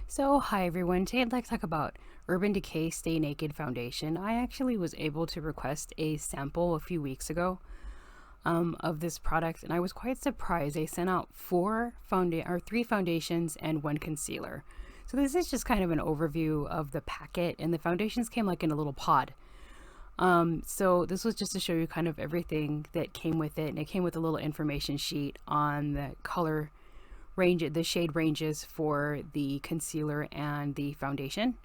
So, hi everyone. Today I'd like to talk about Urban Decay Stay Naked Foundation. I actually was able to request a sample a few weeks ago of this product, and I was quite surprised. They sent out three foundations and one concealer. So this is just kind of an overview of the packet, and the foundations came like in a little pod. So this was just to show you kind of everything that came with it, and it came with a little information sheet on the color range, the shade ranges for the concealer and the foundation.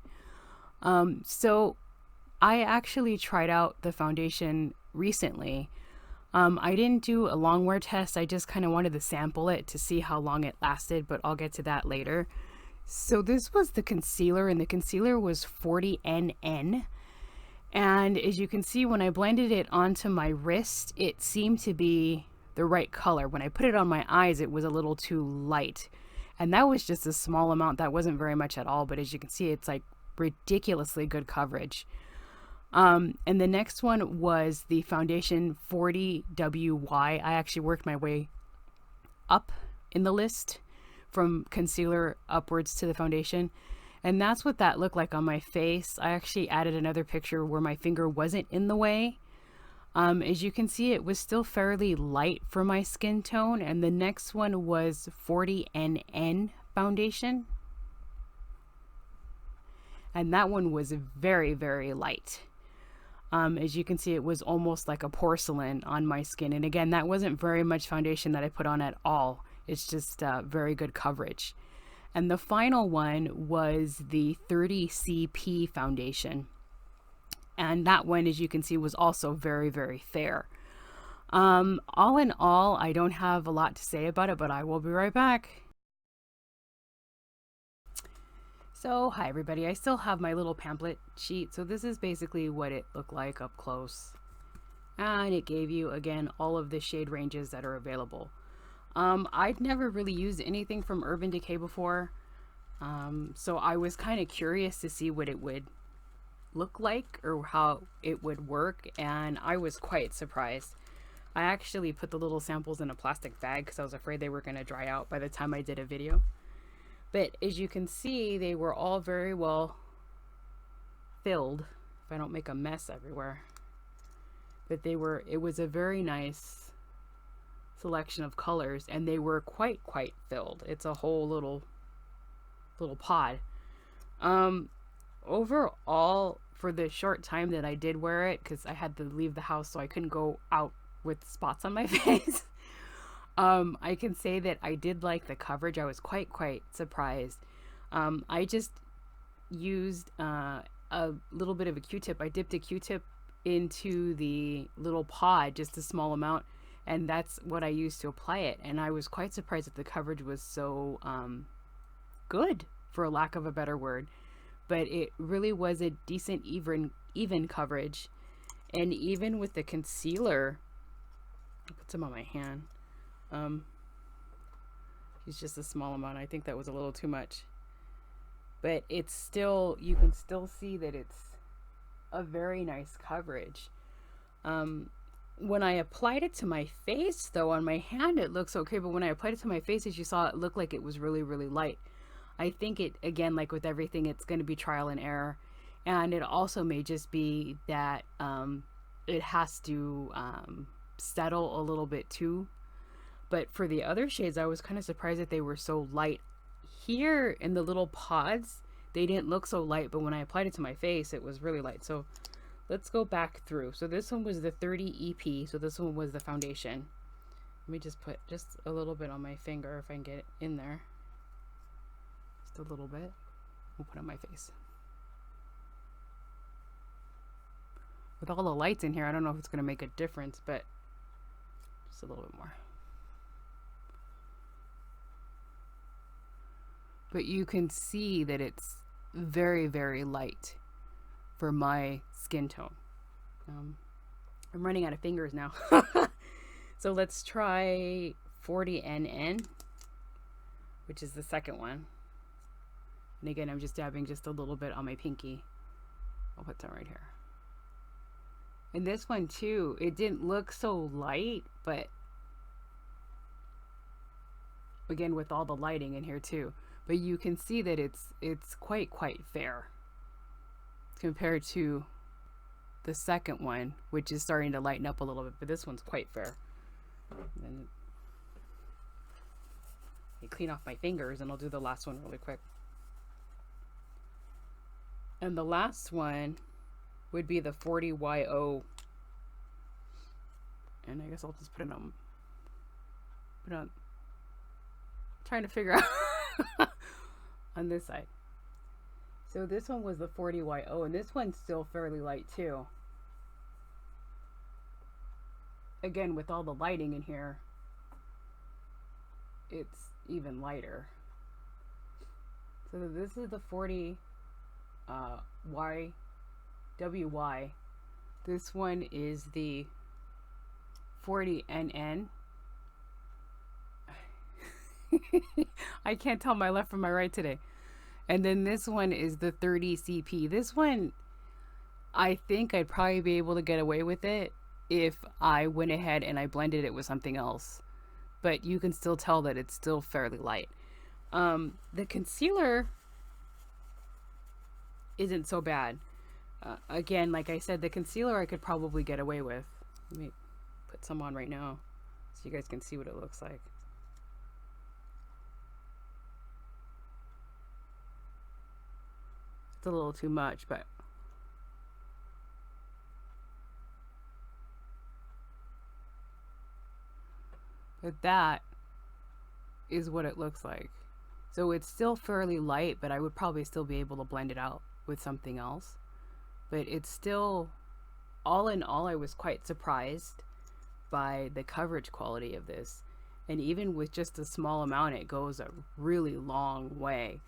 So I actually tried out the foundation recently. I didn't do a long wear test. I just kind of wanted to sample it to see how long it lasted, but I'll get to that later. So this was the concealer, and the concealer was 40 NN. And as you can see, when I blended it onto my wrist, it seemed to be the right color. When I put it on my eyes, it was a little too light. And that was just a small amount. That wasn't very much at all. But as you can see, it's like ridiculously good coverage. And the next one was the foundation 40WY. I actually worked my way up in the list from concealer upwards to the foundation. And that's what that looked like on my face. I actually added another picture where my finger wasn't in the way. As you can see, it was still fairly light for my skin tone. And the next one was 40NN foundation. And that one was very, very light. As you can see, it was almost like a porcelain on my skin. And again, that wasn't very much foundation that I put on at all. It's just very good coverage. And the final one was the 30CP foundation. And that one, as you can see, was also very, very fair. All in all, I don't have a lot to say about it, but I will be right back. So, hi everybody. I still have my little pamphlet sheet. So this is basically what it looked like up close. And it gave you, again, all of the shade ranges that are available. I'd never really used anything from Urban Decay before. So I was kind of curious to see what it would look like or how it would work, and I was quite surprised. I actually put the little samples in a plastic bag because I was afraid they were going to dry out by the time I did a video. But as you can see, they were all very well filled, if I don't make a mess everywhere. But it was a very nice selection of colors, and they were quite filled. It's a whole little pod. Overall, for the short time that I did wear it, because I had to leave the house so I couldn't go out with spots on my face, I can say that I did like the coverage. I was quite surprised. I just used a little bit of a Q-tip. I dipped a Q-tip into the little pod, just a small amount, and that's what I used to apply it. And I was quite surprised that the coverage was so good, for lack of a better word. But it really was a decent even coverage. And even with the concealer, I'll put some on my hand. It's just a small amount. I think that was a little too much. But it's still, you can still see that it's a very nice coverage. When I applied it to my face, though, on my hand it looks okay, but when I applied it to my face, as you saw, it looked like it was really light. I think it, again, like with everything, it's going to be trial and error. And it also may just be that it has to settle a little bit too. But for the other shades, I was kind of surprised that they were so light. Here in the little pods, they didn't look so light, but when I applied it to my face, it was really light. So let's go back through. So this one was the 30 EP. So this one was the foundation. Let me just put just a little bit on my finger if I can get it in there. Just a little bit. We'll put it on my face. With all the lights in here, I don't know if it's going to make a difference, but just a little bit more. But you can see that it's very light for my skin tone. I'm running out of fingers now. So let's try 40NN, which is the second one. And again, I'm just dabbing just a little bit on my pinky. I'll put some right here. And this one too, it didn't look so light, but again, with all the lighting in here too. but you can see that it's quite fair compared to the second one, which is starting to lighten up a little bit, but this one's quite fair. And I clean off my fingers and I'll do the last one really quick. And the last one would be the 40YO. And I guess I'll just put it on. Trying to figure out on this side. So this one was the 40YO, and this one's still fairly light too. Again, with all the lighting in here, it's even lighter. So this is the 40 WY. This one is the 40 NN. I can't tell my left from my right today. And then this one is the 30 CP. This one, I think I'd probably be able to get away with it if I went ahead and I blended it with something else. But you can still tell that it's still fairly light. The concealer isn't so bad. Again, like I said, the concealer I could probably get away with. Let me put some on right now so you guys can see what it looks like. It's a little too much, but that is what it looks like. So it's still fairly light, but I would probably still be able to blend it out with something else. But it's still, all in all, I was quite surprised by the coverage quality of this. And even with just a small amount, it goes a really long way.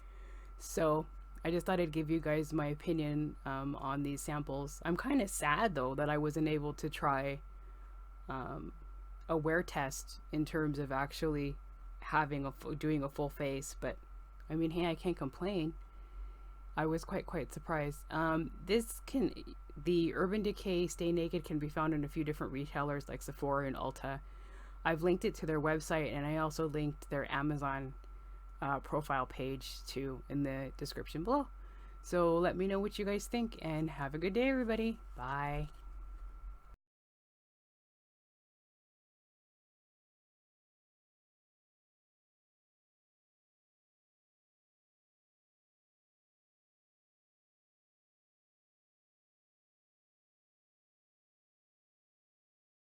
So I just thought I'd give you guys my opinion on these samples. I'm kind of sad though that I wasn't able to try a wear test in terms of actually having doing a full face, but I mean, hey, I can't complain. I was quite surprised. The Urban Decay Stay Naked can be found in a few different retailers like Sephora and Ulta. I've linked it to their website, and I also linked their Amazon profile page too in the description below. So let me know what you guys think, and have a good day, everybody. Bye.